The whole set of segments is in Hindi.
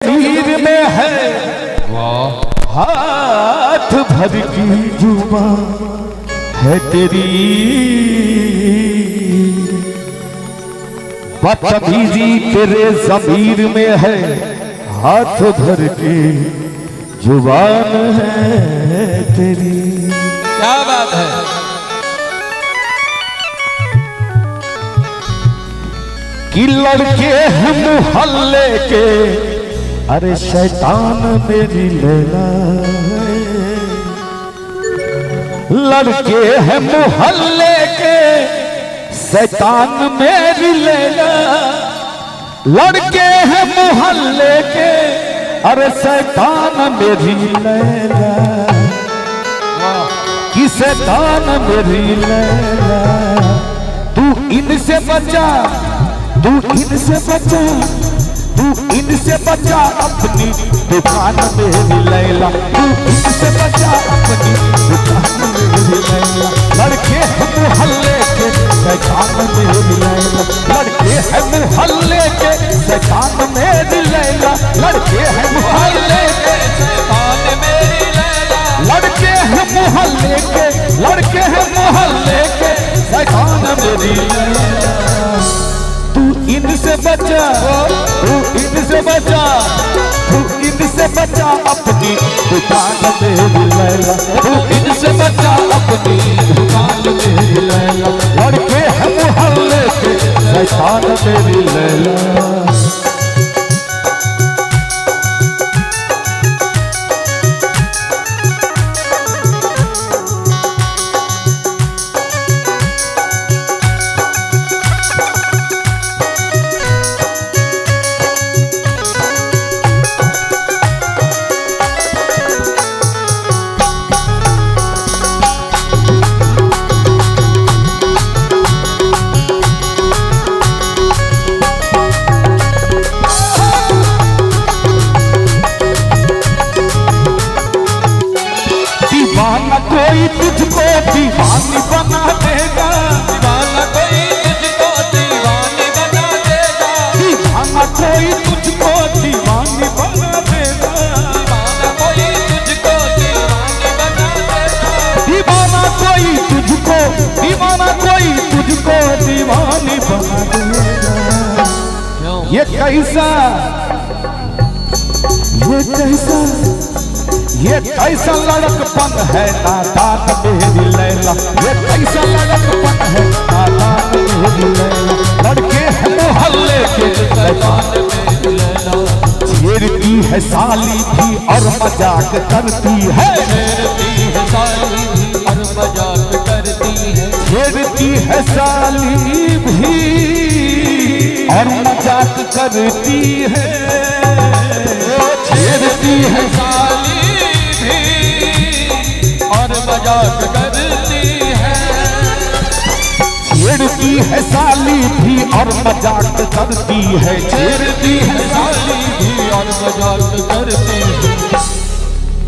मीर में है हाथ भर की जुबान है तेरी, बदतमीजी तेरे ज़मीर में है, हाथ भर की जुबान है तेरी। क्या बात है। कि लड़के हैं मुहल्ले के, अरे शैतान मेरी लैला है। लड़के हैं मुहल्ले के, शैतान मेरी लैला। लड़के हैं मुहल्ले के, अरे शैतान मेरी लैला। कि शैतान मेरी लैला। तू इनसे बचा, तू इनसे बचा, तू इनसे बचा अपनी दुकान मेरी लैला। तू इनसे बचा अपनी दुकान मेरी लैला। लड़के हैं मुहल्ले के, शैतान मेरी लैला। लड़के हैं मुहल्ले के, शैतान मेरी लैला। लड़के हैं मुहल्ले के, शैतान मेरी लैला। लड़के हैं मुहल्ले के, लड़के हैं मुहल्ले के, शैतान मेरी लैला। तू इनसे बचा, तू इनसे बचा, तू इनसे बचा अपनी दुकान मेरी लैला। तू इनसे बचा अपनी दुकान मेरी लैला। लड़के हैं मुहल्ले के, शैतान मेरी लैला। कोई तुझको दीवानी बना देगा, दीवाना कोई तुझको दीवानी बना देगा। दीवाना कोई तुझको दीवानी बना देगा। दीवाना कोई तुझको दीवानी बना देगा। दीवाना कोई तुझको, दीवाना कोई तुझको दीवानी बना देगा। ये कैसा, ये कैसा, ये कैसा लड़कपन है नादान मेरी लैला। ये कैसा लड़कपन है नादान मेरी लैला। लड़के हैं मुहल्ले के, शैतान मेरी लैला। छेड़ती है साली भी और मजाक करती है। छेड़ती है साली भी और मजाक करती है। छेड़ती है साली भी और मजाक करती है। छेड़ती है साली और मजाक करती है। छेड़ती है साली भी और मजाक करती है। छेड़ती है साली भी और मजाक करती है।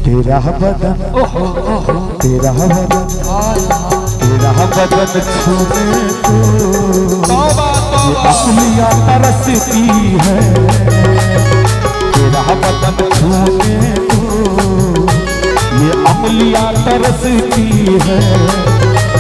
तेरा बदन, ओहो ओहो, तेरा बदन, तेरा बदन छूने को तौबा तौबा, असलियाँ तरसती है। तेरा बदन छूने को ये अमलियाँ तरसती है।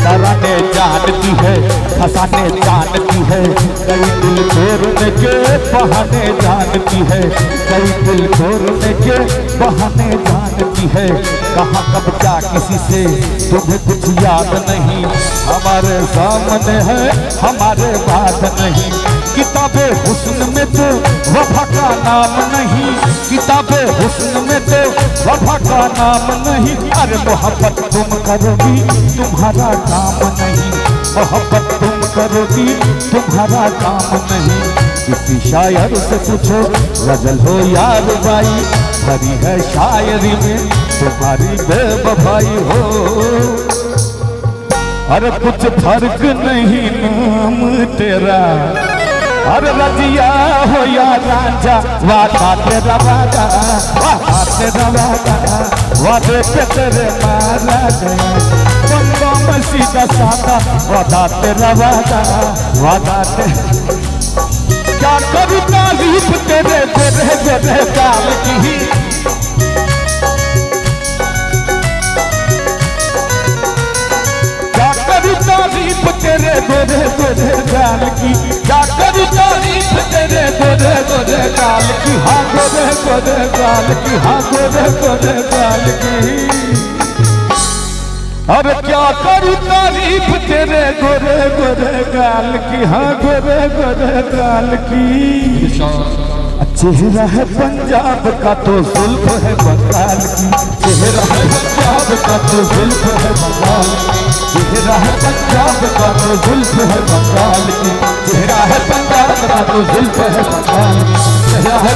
डराने जानती है, फंसाने जानती है, कई दिल तोड़ने के बहाने जानती है। कई दिल तोड़ने के बहाने जानती है। कहाँ कब क्या किसी से तुम्हें कुछ याद नहीं। हमारे सामने है, हमारे बात नहीं। किताबे हुस्न में तो वफा का नाम नहीं। किताबे हुस्न में तो वफा का नाम नहीं। अरे मोहब्बत तुम करोगी, तुम्हारा काम नहीं। मोहब्बत तुम करोगी, तुम्हारा काम नहीं। किसी शायर से पूछो गजल हो यार भाई, भरी है शायरी में तुम्हारी बेवफाई हो। अरे कुछ फर्क नहीं नाम तेरा, अरे रजिया हो या राजा, वादा तेरा वादा, वादा तेरा वादा, वादे पे तेरे मारा गया। बंदों में सीधा साधा, वादा तेरा वादा, वादा तेरा क्या करूं तारीफ तेरे गोरे गोरे गाल की। क्या करूं तारीफ तेरे गोरे गोरे गाल की। क्या करूं तारीफ तेरे गोरे गोरे गाल की। हाँ गोरे गोरे गाल की। हाँ गोरे गोरे गाल की। अरे क्या करूं तारीफ तेरे गोरे गोरे गाल की। हाँ गोरे गोरे गाल की। चेहरा है पंजाब का तो जुल्फ है बंगाल की। चेहरा है पंजाब का तो जुल्फ है बंगाल की। चेहरा है पंजाब का तो जुल्फ है बंगाल की। चेहरा है पंजाब का तो जुल्फ है बंगाल की। चेहरा है